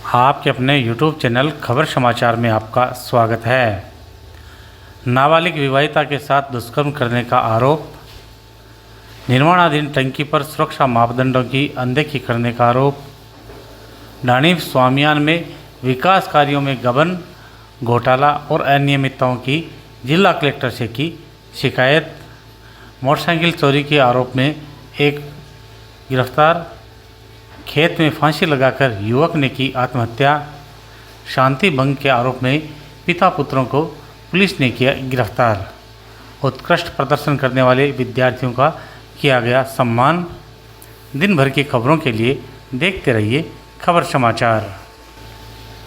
आपके अपने YouTube channel खबर समाचार में आपका स्वागत है। नाबालिग विवाहिता के साथ दुष्कर्म करने का आरोप, निर्माणाधीन टंकी पर सुरक्षा मापदंडों की अनदेखी करने का आरोप, ढाणी स्वामियान में विकास कार्यों में गबन, घोटाला और अनियमितताओं की जिला कलेक्टर से की शिकायत, मोटरसाइकिल चोरी के आरोप में एक गिरफ्तार, खेत में फांसी लगाकर युवक ने की आत्महत्या, शांति भंग के आरोप में पिता पुत्रों को पुलिस ने किया गिरफ्तार, उत्कृष्ट प्रदर्शन करने वाले विद्यार्थियों का किया गया सम्मान। दिन भर की खबरों के लिए देखते रहिए खबर समाचार।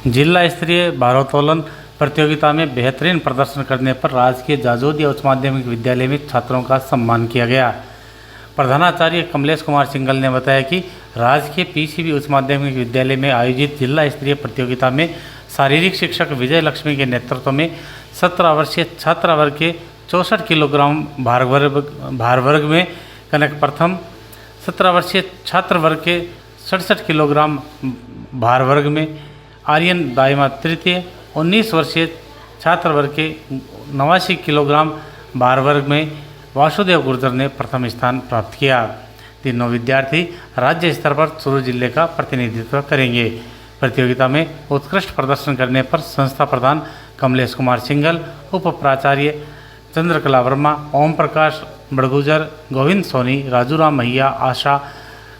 जिला स्तरीय भारोत्तोलन प्रतियोगिता में बेहतरीन प्रदर्शन करने पर राजकीय जाजोदिया उच्च माध्यमिक विद्यालय में छात्रों का सम्मान किया गया। प्रधानाचार्य कमलेश कुमार सिंघल ने बताया कि राजकीय पीसीबी उच्च माध्यमिक विद्यालय में आयोजित जिला स्तरीय प्रतियोगिता में शारीरिक शिक्षक विजय लक्ष्मी के नेतृत्व में 17 वर्षीय छात्रा वर्ग के 64 किलोग्राम भार वर्ग में कनक प्रथम, 17 वर्षीय छात्र वर्ग के 67 किलोग्राम भार वर्ग में आर्यन दाइमा तृतीय, 19 वर्षीय छात्र वर्ग के 89 किलोग्राम भार वर्ग में वासुदेव गुर्जर ने प्रथम स्थान प्राप्त किया। तीनों विद्यार्थी राज्य स्तर पर चूरू जिले का प्रतिनिधित्व करेंगे। प्रतियोगिता में उत्कृष्ट प्रदर्शन करने पर संस्था प्रधान कमलेश कुमार सिंघल, उप प्राचार्य चंद्रकला वर्मा, ओम प्रकाश बड़गुजर, गोविंद सोनी, राजूराम मैया, आशा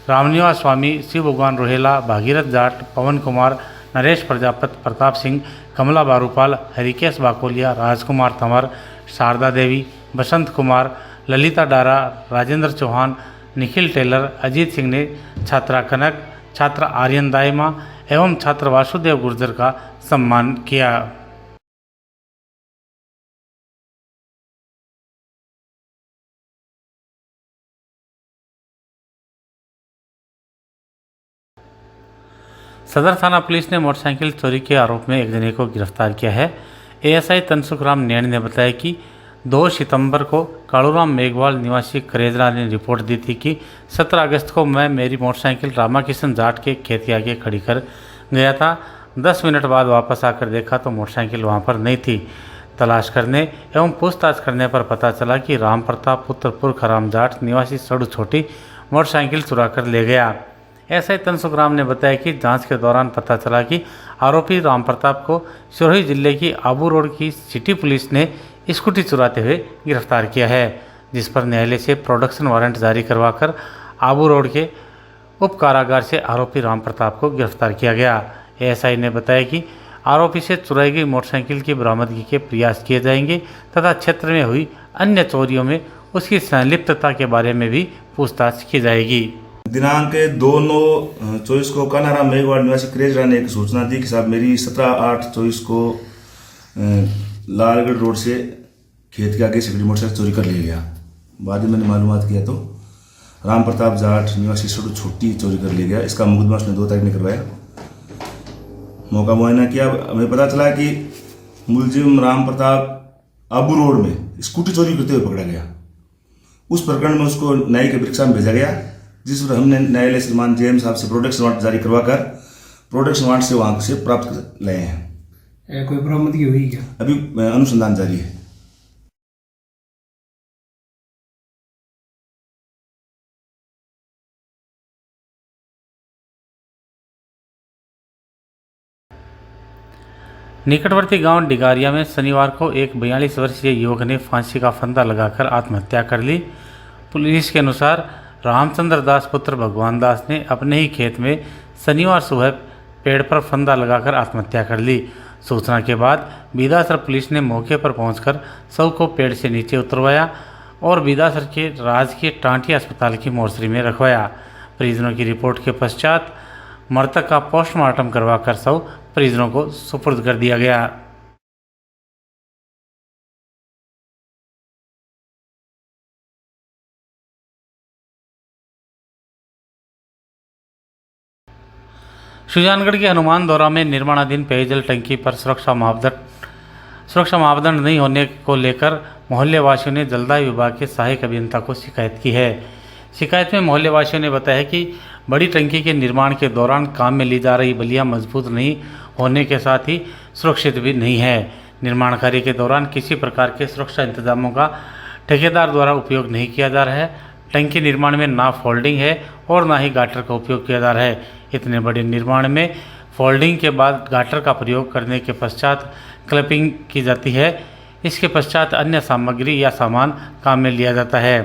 रामनिवास स्वामी, शिव भगवान रोहेला, भागीरथ जाट, पवन कुमार, नरेश प्रजापत, प्रताप सिंह, कमला बारूपाल, हरिकेश बाकोलिया, राजकुमार तंवर, शारदा देवी, बसंत कुमार, ललिता डारा, राजेंद्र चौहान, निखिल टेलर, अजीत सिंह ने छात्रा कनक, छात्र आर्यन दाइमा एवं छात्र वासुदेव गुर्जर का सम्मान किया। सदर थाना पुलिस ने मोटरसाइकिल चोरी के आरोप में एक जने को गिरफ्तार किया है। एएसआई तनसुख राम नैन ने बताया कि 2 सितंबर को कालूराम मेघवाल निवासी करेजरा ने रिपोर्ट दी थी कि 17 अगस्त को मैं मेरी मोटरसाइकिल रामाकिशन जाट के खेत के आगे खड़ी कर गया था। 10 मिनट बाद वापस आकर देखा तो मोटरसाइकिल वहां पर नहीं थी। तलाश करने एवं पूछताछ करने पर पता चला कि राम प्रताप पुत्र पुरखराम जाट निवासी सड़ू छोटी मोटरसाइकिल चुरा कर ले गया। एसआई तनसुख राम ने बताया कि जांच के दौरान पता चला कि आरोपी राम प्रताप को सिरोही जिले की आबू रोड की सिटी पुलिस ने स्कूटी चुराते हुए गिरफ्तार किया है, जिस पर न्यायालय से प्रोडक्शन वारंट जारी करवाकर आबू रोड के उप कारागार से आरोपी राम प्रताप को गिरफ्तार किया गया। एएसआई ने बताया कि आरोपी से चुराई गई मोटरसाइकिल की बरामदगी के प्रयास किए जाएंगे तथा क्षेत्र में हुई अन्य चोरियों में उसकी संलिप्तता के बारे में भी पूछताछ की जाएगी। दिनांक 2/9/24 को कानाराम मेघवाल निवासी करेजरा ने एक सूचना दी कि साहब मेरी 17/8/24 को लालगढ़ रोड से खेत के आगे से मोटरसाइकिल चोरी कर ले गया। बाद में मैंने मालूमात किया तो राम प्रताप जाट निवासी सड़ू छोटी चोरी कर ले गया। इसका मुकदमा उसने 2 तारीख में करवाया। मौका मुआयना किया, हमें पता चला कि मुलजिम राम प्रताप आबू रोड में स्कूटी चोरी करते हुए पकड़ा गया। उस प्रकरण में उसको न्यायिक परीक्षा में भेजा गया, जिस पर हमने न्यायालय श्रीमान जेएम साहब से प्रोडक्शन वारंट जारी करवाकर प्रोडक्शन वारंट से वहां से प्राप्त कर लाए हैं। कोई बरामदगी हुई क्या? अभी अनुसंधान जारी है। निकटवर्ती गांव डिगारिया में शनिवार को एक 42 वर्षीय युवक ने फांसी का फंदा लगाकर आत्महत्या कर ली। पुलिस के अनुसार रामचंद्र दास पुत्र भगवान दास ने अपने ही खेत में शनिवार सुबह पेड़ पर फंदा लगाकर आत्महत्या कर ली। सूचना के बाद बिदासर पुलिस ने मौके पर पहुंचकर शव को पेड़ से नीचे उतरवाया और बिदासर के राजकीय टांटी अस्पताल की मोर्चरी में रखवाया। परिजनों की रिपोर्ट के पश्चात मृतक का पोस्टमार्टम करवाकर शव परिजनों को सुपुर्द कर दिया गया। सुजानगढ़ के हनुमान दौरा में निर्माणाधीन पेयजल टंकी पर सुरक्षा मापदंड नहीं होने को लेकर मोहल्ले वासियों ने जलदाय विभाग के सहायक अभियंता को शिकायत की है। शिकायत में मोहल्ले वासियों ने बताया कि बड़ी टंकी के निर्माण के दौरान काम में ली जा रही बल्लियां मजबूत नहीं होने के साथ ही सुरक्षित भी नहीं है। निर्माण कार्य के दौरान किसी प्रकार के सुरक्षा इंतजामों का ठेकेदार द्वारा उपयोग नहीं किया जा रहा है। टंकी निर्माण में ना फोल्डिंग है और ना ही गाटर का उपयोग किया जा रहा है। इतने बड़े निर्माण में फोल्डिंग के बाद गाटर का प्रयोग करने के पश्चात क्लैपिंग की जाती है। इसके पश्चात अन्य सामग्री या सामान काम में लिया जाता है।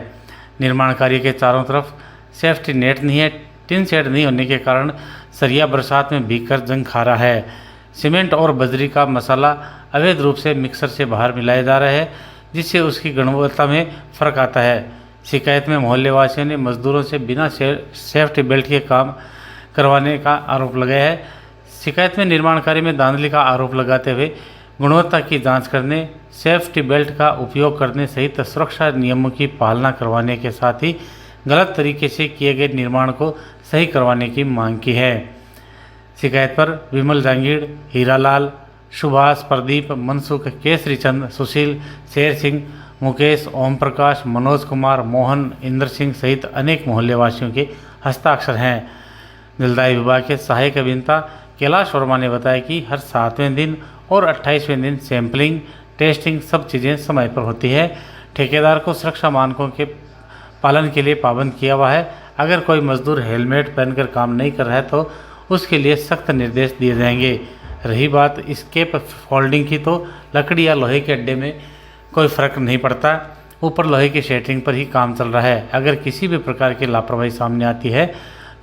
निर्माण कार्य के चारों तरफ सेफ्टी नेट नहीं है। टिन शेड नहीं होने के कारण सरिया बरसात में भीग कर जंग खा रहा है। सीमेंट और बजरी का मसाला अवैध रूप से मिक्सर से बाहर मिलाया जा रहा है, जिससे उसकी गुणवत्ता में फ़र्क आता है। शिकायत में मोहल्ले वासियों ने मजदूरों से बिना सेफ्टी बेल्ट के काम करवाने का आरोप लगाया है। शिकायत में निर्माण कार्य में धांधली का आरोप लगाते हुए गुणवत्ता की जांच करने, सेफ्टी बेल्ट का उपयोग करने सहित सुरक्षा नियमों की पालना करवाने के साथ ही गलत तरीके से किए गए निर्माण को सही करवाने की मांग की है। शिकायत पर विमल जांगीड़, हीरालाल, सुभाष, प्रदीप, मनसुख, केसरी चंद, सुशील, शेर सिंह, मुकेश, ओम प्रकाश, मनोज कुमार, मोहन, इंद्र सिंह सहित अनेक मोहल्ले वासियों के हस्ताक्षर हैं। जलदाय विभाग के सहायक अभियंता कैलाश वर्मा ने बताया कि हर 7वें दिन और 28वें दिन सैंपलिंग, टेस्टिंग सब चीज़ें समय पर होती है। ठेकेदार को सुरक्षा मानकों के पालन के लिए पाबंद किया हुआ है। अगर कोई मजदूर हेलमेट पहनकर काम नहीं कर रहा है तो उसके लिए सख्त निर्देश दिए जाएंगे। रही बात इसके फोल्डिंग की, तो लकड़ी या लोहे के अड्डे में कोई फ़र्क नहीं पड़ता, ऊपर लोहे की शेटरिंग पर ही काम चल रहा है। अगर किसी भी प्रकार की लापरवाही सामने आती है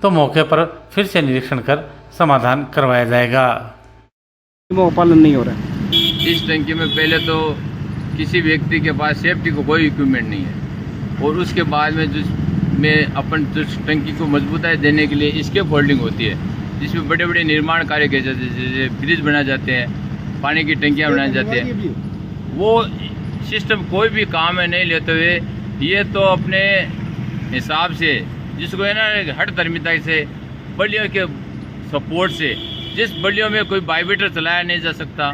तो मौके पर फिर से निरीक्षण कर समाधान करवाया जाएगा। वो पालन नहीं हो रहा है। इस टंकी में पहले तो किसी व्यक्ति के पास सेफ्टी को कोई इक्विपमेंट नहीं है, और उसके बाद में जिसमें अपन टंकी को मजबूताई देने के लिए इसके फोल्डिंग होती है, जिसमें बड़े बड़े निर्माण कार्य किए जाते हैं, जैसे ब्रिज बनाए जाते हैं, पानी की टंकियाँ बनाई जाती हैं। वो सिस्टम कोई भी काम में नहीं लेते हुए ये तो अपने हिसाब से, जिसको है ना हट धर्मिता से, बल्लियों के सपोर्ट से, जिस बल्लियों में कोई वाइब्रेटर चलाया नहीं जा सकता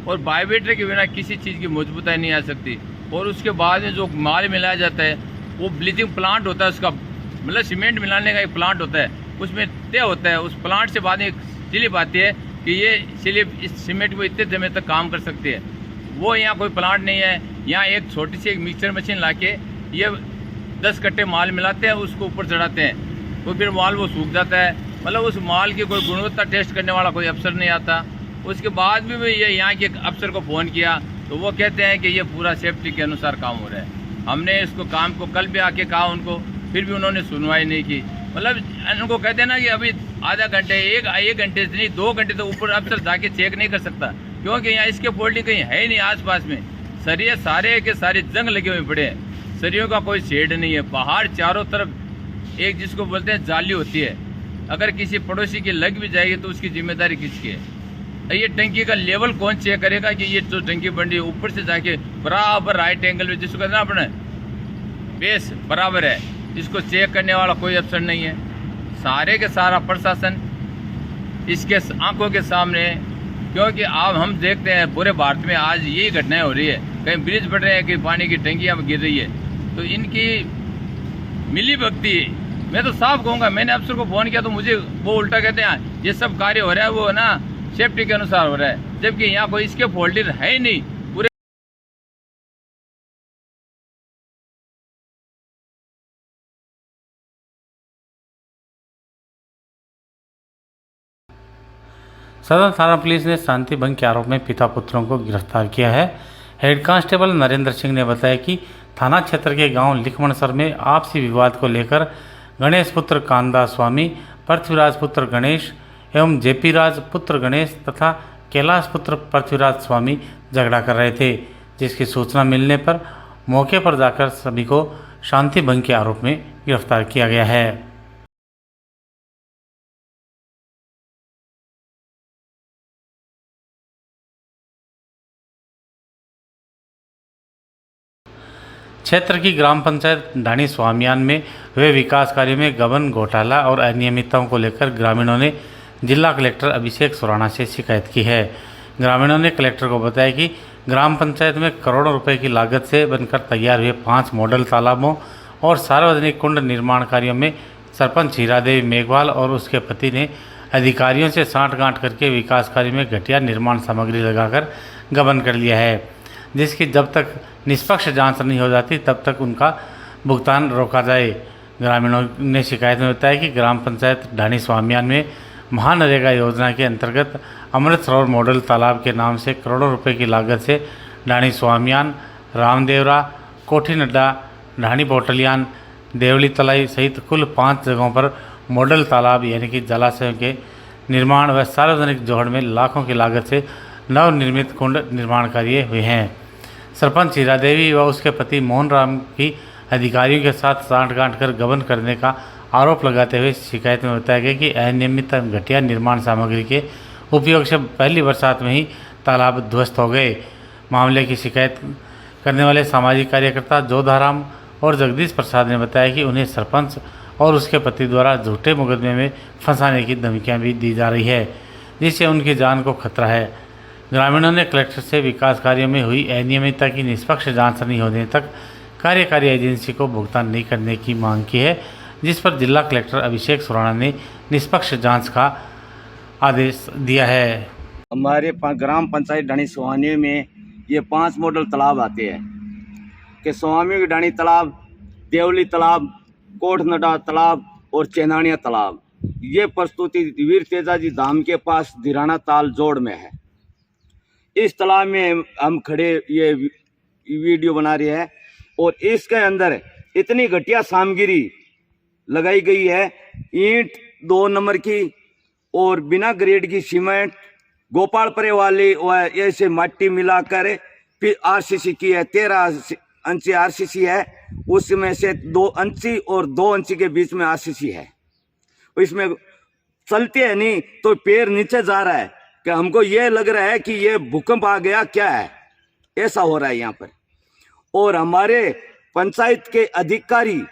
और वाइब्रेटर के बिना किसी चीज़ की मजबूताई नहीं आ सकती। और उसके बाद में जो माल मिलाया जाता है वो ब्लीचिंग प्लांट होता है, उसका मतलब सीमेंट मिलाने का एक प्लांट होता है, उसमें तय होता है। उस प्लांट से बाद में एक स्लिप आती है कि ये स्लिप इस सीमेंट को इतने समय तक काम कर सकती है। वो यहाँ कोई प्लांट नहीं है। यहाँ एक छोटी सी एक मिक्सर मशीन लाके ये 10 कट्टे माल मिलाते हैं, उसको ऊपर चढ़ाते हैं, तो फिर माल वो सूख जाता है। मतलब उस माल की कोई गुणवत्ता टेस्ट करने वाला कोई अफसर नहीं आता। उसके बाद भी मैं ये यहाँ के अफसर को फ़ोन किया तो वो कहते हैं कि ये पूरा सेफ्टी के अनुसार काम हो रहा है। हमने इसको काम को कल भी आके कहा उनको, फिर भी उन्होंने सुनवाई नहीं की। मतलब उनको कहते हैं ना कि अभी आधा घंटे, एक घंटे से नहीं 2 घंटे तो ऊपर अफसर जाके चेक नहीं कर सकता, क्योंकि यहाँ इसके फोल्डिंग कहीं है ही नहीं आसपास में। सरिये सारे के सारे जंग लगे हुए पड़े हैं, सरियों का कोई शेड नहीं है। पहाड़ चारों तरफ एक जिसको बोलते हैं जाली होती है, अगर किसी पड़ोसी की लग भी जाएगी तो उसकी जिम्मेदारी किसकी है? ये टंकी का लेवल कौन चेक करेगा कि ये जो टंकी बन रही है ऊपर से जाके बराबर राइट एंगल में, जिसको कहते हैं अपने बेस बराबर है, इसको चेक करने वाला कोई अफसर नहीं है। सारे के सारा प्रशासन इसके आंखों के सामने, क्योंकि अब हम देखते हैं पूरे भारत में आज यही घटनाएं हो रही है, कहीं ब्रिज बन रहे हैं, कहीं पानी की टंकियां गिर रही है। तो इनकी मिली भक्ति, मैं तो साफ कहूँगा, मैंने अफसर को फ़ोन किया तो मुझे वो उल्टा कहते हैं ये सब कार्य हो रहा है वो है ना सेफ्टी के अनुसार हो रहा है, जबकि यहाँ कोई इसके फोल्डर है ही नहीं। पूरे सदर थाना पुलिस ने शांति भंग के आरोप में पिता पुत्रों को गिरफ्तार किया है। हेड कांस्टेबल नरेंद्र सिंह ने बताया कि थाना क्षेत्र के गांव लिखमणसर में आपसी विवाद को लेकर गणेश पुत्र कानदास स्वामी, पृथ्वीराज पुत्र गणेश एवं जेपी राज पुत्र गणेश तथा कैलाश पुत्र पृथ्वीराज स्वामी झगड़ा कर रहे थे, जिसकी सूचना मिलने पर मौके पर जाकर सभी को शांति भंग के आरोप में गिरफ्तार किया गया है। क्षेत्र की ग्राम पंचायत डाणी स्वामियान में हुए विकास कार्यों में गबन, घोटाला और अनियमितताओं को लेकर ग्रामीणों ने जिला कलेक्टर अभिषेक सुराणा से शिकायत की है। ग्रामीणों ने कलेक्टर को बताया कि ग्राम पंचायत में करोड़ों रुपए की लागत से बनकर तैयार हुए 5 मॉडल तालाबों और सार्वजनिक कुंड निर्माण कार्यों में सरपंच हीरादेवी मेघवाल और उसके पति ने अधिकारियों से सांठ-गांठ करके विकास कार्य में घटिया निर्माण सामग्री लगाकर गबन कर लिया है, जिसकी जब तक निष्पक्ष जांच नहीं हो जाती तब तक उनका भुगतान रोका जाए। ग्रामीणों ने शिकायत में बताया कि ग्राम पंचायत ढाणी स्वामियान में महानरेगा योजना के अंतर्गत अमृत सरोवर मॉडल तालाब के नाम से करोड़ों रुपए की लागत से ढाणी स्वामियान, रामदेवरा, कोठी नड्डा, ढाणी बोटलियान, देवली तलाई सहित कुल 5 जगहों पर मॉडल तालाब यानी कि जलाशयों के निर्माण व सार्वजनिक जोड़ में लाखों की लागत से नवनिर्मित कुंड निर्माण कार्य हुए हैं। सरपंच हीरादेवी व उसके पति मोहन राम की अधिकारियों के साथ सांठ-गांठ कर गबन करने का आरोप लगाते हुए शिकायत में बताया गया कि अनियमित घटिया निर्माण सामग्री के उपयोग से पहली बरसात में ही तालाब ध्वस्त हो गए। मामले की शिकायत करने वाले सामाजिक कार्यकर्ता जोधाराम और जगदीश प्रसाद ने बताया कि उन्हें सरपंच और उसके पति द्वारा झूठे मुकदमे में फंसाने की धमकियां भी दी जा रही है, जिससे उनकी जान को खतरा है। ग्रामीणों ने कलेक्टर से विकास कार्यों में हुई अनियमितता की निष्पक्ष जांच नहीं होने तक कार्यकारी एजेंसी को भुगतान नहीं करने की मांग की है, जिस पर जिला कलेक्टर अभिषेक सुराणा ने निष्पक्ष जांच का आदेश दिया है। हमारे ग्राम पंचायत ढाणी सोहानी में ये 5 मॉडल तालाब आते हैं कि स्वामी ढाणी तालाब, देवली तालाब, कोठनडा तालाब और चेनानिया तालाब। ये प्रस्तुति वीर तेजाजी धाम के पास धीराना ताल जोड़ में है। इस तालाब में हम खड़े ये वीडियो बना रहे हैं और इसके अंदर इतनी घटिया सामग्री लगाई गई है, ईंट 2 नंबर की और बिना ग्रेड की सीमेंट, गोपालपुरे वाली ऐसे मिट्टी मिलाकर फिर आरसीसी की है, 13 इंची आरसीसी है, उसमें से 2 इंची और 2 इंची के बीच में आरसीसी है। इसमें चलते हैं नहीं तो पैर नीचे जा रहा है कि हमको ये लग रहा है कि ये भूकंप आ गया, क्या है, ऐसा हो रहा है यहाँ पर। और हमारे पंचायत के अधिकारी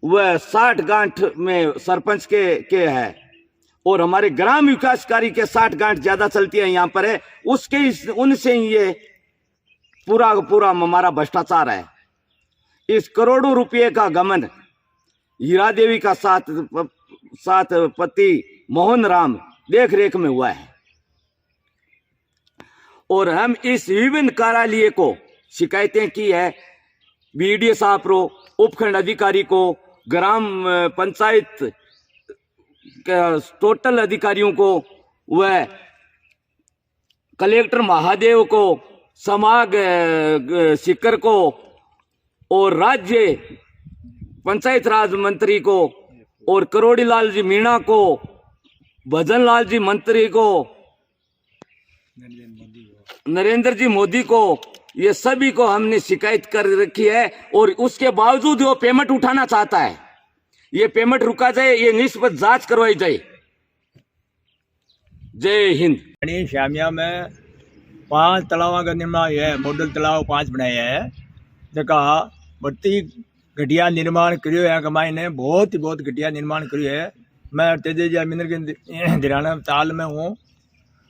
वह 60-गांठ में सरपंच के है और हमारे ग्राम विकासकारी के 60-गांठ ज्यादा चलती है यहाँ पर है, उसके उनसे ही ये पूरा हमारा भ्रष्टाचार है। इस करोड़ों रुपये का गमन हीरा देवी का साथ पति मोहन राम देख रेख में हुआ है और हम इस विभिन्न कार्यालय को शिकायतें की है, बीडीओ साहब को, उपखंड अधिकारी को, ग्राम पंचायत के टोटल अधिकारियों को, वह कलेक्टर महादेव को, समाग सिक्कर को और राज्य पंचायत राज मंत्री को और करोड़ीलाल जी मीणा को, भजन लाल जी मंत्री को, नरेंद्र जी मोदी को, ये सभी को हमने शिकायत कर रखी है और उसके बावजूद वो पेमेंट उठाना चाहता है। ये पेमेंट रुका जाए, ये निष्पक्ष जांच करवाई जाए। जय हिंद। श्यामिया में 5 तालाबों का निर्माण है, मॉडल तालाब 5 बनाए हैं, जगह बढ़ती घटिया निर्माण करियो है। कमाई ने बहुत घटिया निर्माण करियो है। मैं तेजे जमीन के धीराना ताल में हूँ,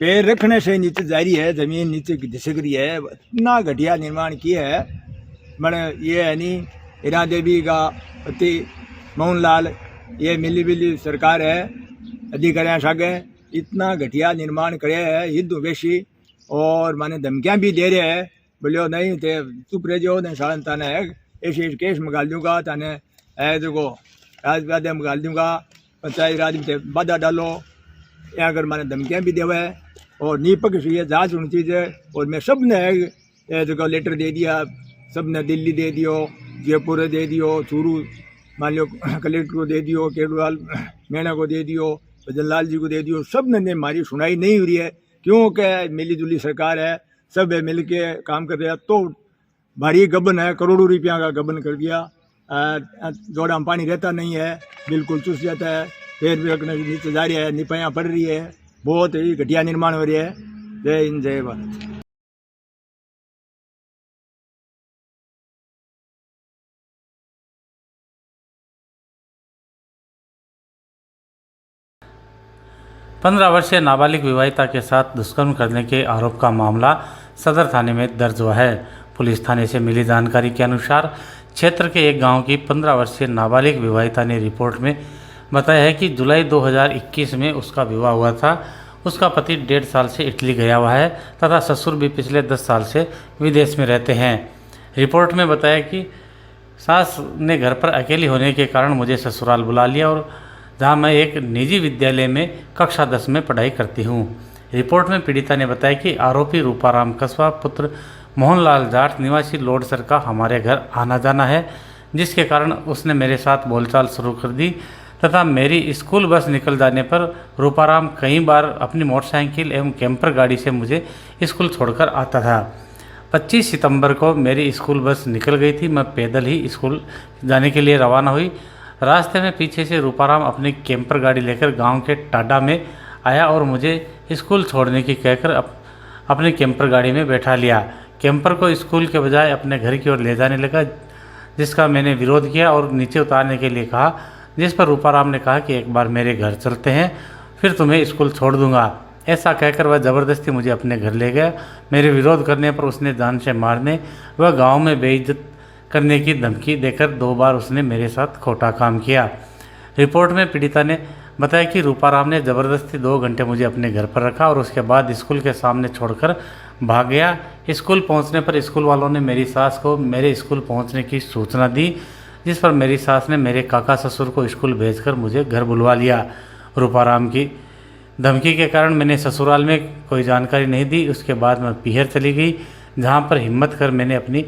पैर रखने से नीचे जारी है, जमीन नीचे धिसक रही है, इतना घटिया निर्माण किया है। मैंने ये है नहीं, हीरा देवी का पति मोहनलाल, ये मिली बिली सरकार है, अधिकारियों सागे इतना घटिया निर्माण करे है, युद्ध वेशी और माने धमकियाँ भी दे रहे हैं। बोलियो नहीं थे चुप रह जाओ, नहीं सालन ताने है ऐसे केस मंगाल दूंगा, ताने है देखो राजवाद मंगाल दूंगा, पंचायत राज में बाधा डालो, यहाँ अगर माने धमकियाँ भी देवे है और निष्पक्ष ये जांच होनी चाहिए। और मैं सब ने देखो लेटर दे दिया, सब ने दिल्ली दे दियो, जयपुर दे दियो, चूरू मान लो कलेक्टर को दे दियो, केजरीवाल मीणा को दे दियो, भजनलाल जी को दे दियो, सब ने हमारी सुनाई नहीं हो रही है। क्योंकि मिली जुली सरकार है, सब है मिल के काम कर रहा। तो भारी गबन है, करोड़ों रुपया का गबन कर दिया। जोड़ा में पानी रहता नहीं है, बिल्कुल चुस जाता है, पैर भी रखने नीचे जा रहा है, निपाइयाँ पड़ रही है, बहुत ही घटिया निर्माण हो रही है। जय हिंद, जय भारत। 15 वर्षीय नाबालिग विवाहिता के साथ दुष्कर्म करने के आरोप का मामला सदर थाने में दर्ज हुआ है। पुलिस थाने से मिली जानकारी के अनुसार क्षेत्र के एक गांव की 15 वर्षीय नाबालिग विवाहिता ने रिपोर्ट में बताया है कि जुलाई 2021 में उसका विवाह हुआ था। उसका पति 1.5 साल से इटली गया हुआ है तथा ससुर भी पिछले 10 साल से विदेश में रहते हैं। रिपोर्ट में बताया कि सास ने घर पर अकेली होने के कारण मुझे ससुराल बुला लिया और जहां मैं एक निजी विद्यालय में कक्षा 10 में पढ़ाई करती हूं। रिपोर्ट में पीड़िता ने बताया कि आरोपी रूपाराम कस्बा पुत्र मोहनलाल जाट निवासी लोडसर का हमारे घर आना जाना है, जिसके कारण उसने मेरे साथ बोलचाल शुरू कर दी तथा मेरी स्कूल बस निकल जाने पर रूपाराम कई बार अपनी मोटरसाइकिल एवं कैंपर गाड़ी से मुझे स्कूल छोड़कर आता था। 25 सितंबर को मेरी स्कूल बस निकल गई थी। मैं पैदल ही स्कूल जाने के लिए रवाना हुई। रास्ते में पीछे से रूपाराम अपनी कैंपर गाड़ी लेकर गांव के टाडा में आया और मुझे स्कूल छोड़ने की कहकर अपनी कैंपर गाड़ी में बैठा लिया। कैंपर को स्कूल के बजाय अपने घर की ओर ले जाने लगा, जिसका मैंने विरोध किया और नीचे उतारने के लिए कहा, जिस पर रूपाराम ने कहा कि एक बार मेरे घर चलते हैं फिर तुम्हें स्कूल छोड़ दूंगा। ऐसा कहकर वह ज़बरदस्ती मुझे अपने घर ले गया। मेरे विरोध करने पर उसने जान से मारने व गांव में बेइज्जत करने की धमकी देकर 2 बार उसने मेरे साथ खोटा काम किया। रिपोर्ट में पीड़िता ने बताया कि रूपाराम ने ज़बरदस्ती 2 घंटे मुझे अपने घर पर रखा और उसके बाद स्कूल के सामने छोड़कर भाग गया। स्कूल पहुंचने पर स्कूल वालों ने मेरी सास को मेरे स्कूल पहुंचने की सूचना दी, जिस पर मेरी सास ने मेरे काका ससुर को स्कूल भेजकर मुझे घर बुलवा लिया। रूपाराम की धमकी के कारण मैंने ससुराल में कोई जानकारी नहीं दी। उसके बाद मैं पीहर चली गई, जहां पर हिम्मत कर मैंने अपनी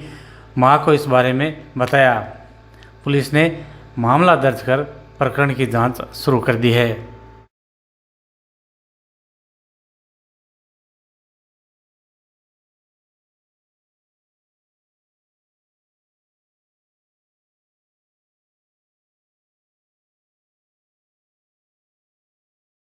मां को इस बारे में बताया। पुलिस ने मामला दर्ज कर प्रकरण की जांच शुरू कर दी है।